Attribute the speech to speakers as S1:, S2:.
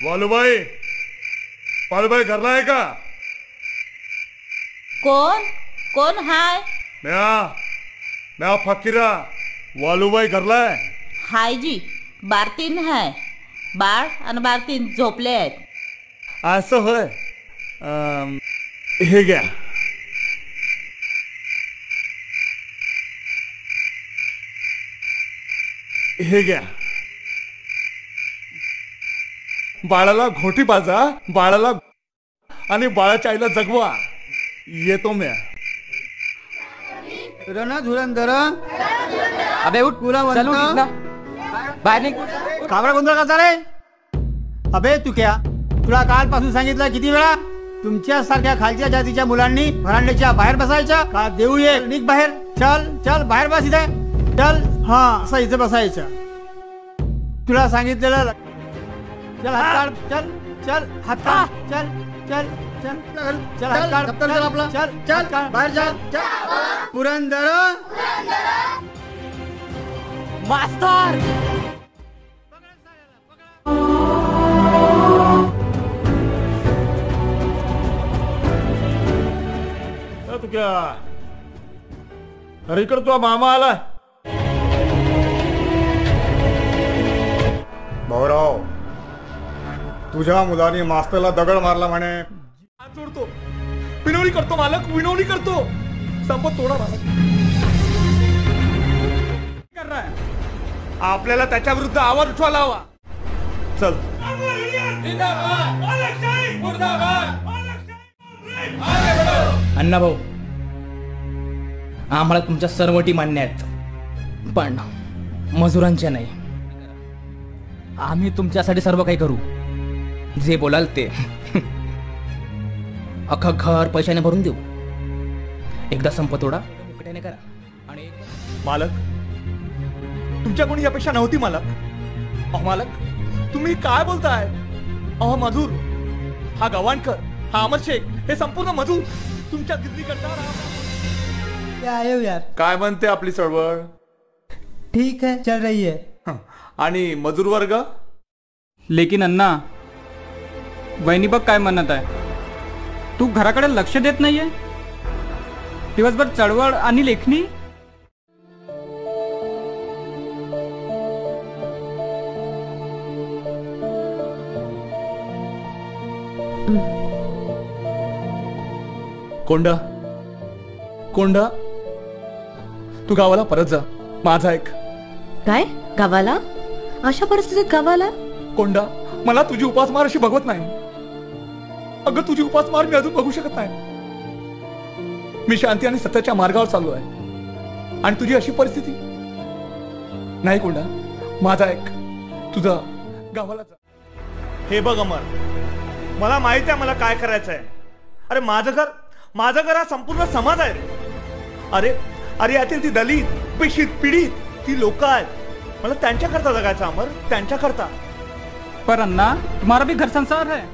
S1: वालूबाई, वालूबाई घरला आहे का?
S2: कोण कोण हाय?
S1: म्या फकीरा. वालूबाई घरला आहे?
S2: हाय जी, बारतीन है. बाळ आणि बारतीन झोपले आहेत.
S1: असं होय. हे घ्या. हे घ्या. बाळाला घोटी पाजा, बाळाला आणि बाळाच्या आईला जगवा. येतो म्या.
S3: रणा धुरंधर.
S4: अबे उठ, चल उठ इथनं. बाहेर निघ.
S3: काबरा गोंधळ करता रे? अबे तू क्या, तुला कालपासून सांगितलं किती वेळा? तुमच्या सारख्या खालच्या जातीच्या मुलांनी व्हरांड्याच्या बाहेर बसायच्या का? देऊ ये, निघ बाहेर. चल चल बाहेर बस इथे. चल. हा, असं इथे बसायचं. तुला सांगितलेलं. चल हात काढ. चल चल हात काढ. चल चल चल चल हात काढ. चल आपला. चल चल बाहेर चल. चल पुरंदर.
S4: मास्तर.
S1: तू क्या, अरे इकडे तुझा मामा आलाय. भाऊराव, तुझ्या मुलाने मास्तरला दगड मारला म्हणे. जोडतो, विनवणी करतो मालक, विनवणी करतो. संपत तोडा मालक. कर रहा है. आपल्याला त्याच्या विरुद्ध आवाज उठवायला हवा. चल.
S4: अण्णा भाऊ, आम्हाला तुमच्या सर्व टी मान्य आहेत, पण मजुरांच्या नाही. आम्ही तुमच्यासाठी सर्व काही करू, जे बोलाल ते. अख्खं घर पैशाने भरून देऊ. एकदा संप तोडा, मुकट्याने करा. आणि
S1: मालक, तुमच्या कोणी अपेक्षा नव्हती मालक. अहो मालक, तुम्ही काय बोलताय? अहो मजूर, हा गवाणकर, हा अमर शेख, हे संपूर्ण मजूर तुमच्या गिरणी करता.
S3: यार
S1: काय म्हणते आपली चळवळ?
S3: ठीक है, चल रही है.
S1: आणि मजूर वर्ग?
S5: लेकिन अण्णा, वहिनी बघ काय म्हणत आहे. तू घराकडे लक्ष देत नाहीये. दिवसभर चळवळ आणि लेखणी.
S1: कोंडा, कोंडा, तू गावाला परत जा. माझा ऐक.
S6: काय गावाला? अशा परिस्थितीत गावाला?
S1: कोंडा, मला तुझी उपासमार अशी बघवत नाही. अगं, तुझी उपासमार मी अजून बघू शकत नाही. मी शांती आणि सत्याच्या मार्गावर चाललो आहे, आणि तुझी अशी परिस्थिती नाही. कोंडा, माझा ऐक. तुझा गावाला जा. हे बघ अमर, मला माहिती आहे मला काय करायचं आहे. अरे माझं घर हा संपूर्ण समाज आहे रे. अरे अरे यातील ती दलित, पेशीत, पीडित, ती लोक आहेत. मला त्यांच्याकरता जगायचं अमर, त्यांच्याकरता.
S5: पर अण्णा, तुम्हारा भी घर संसार है.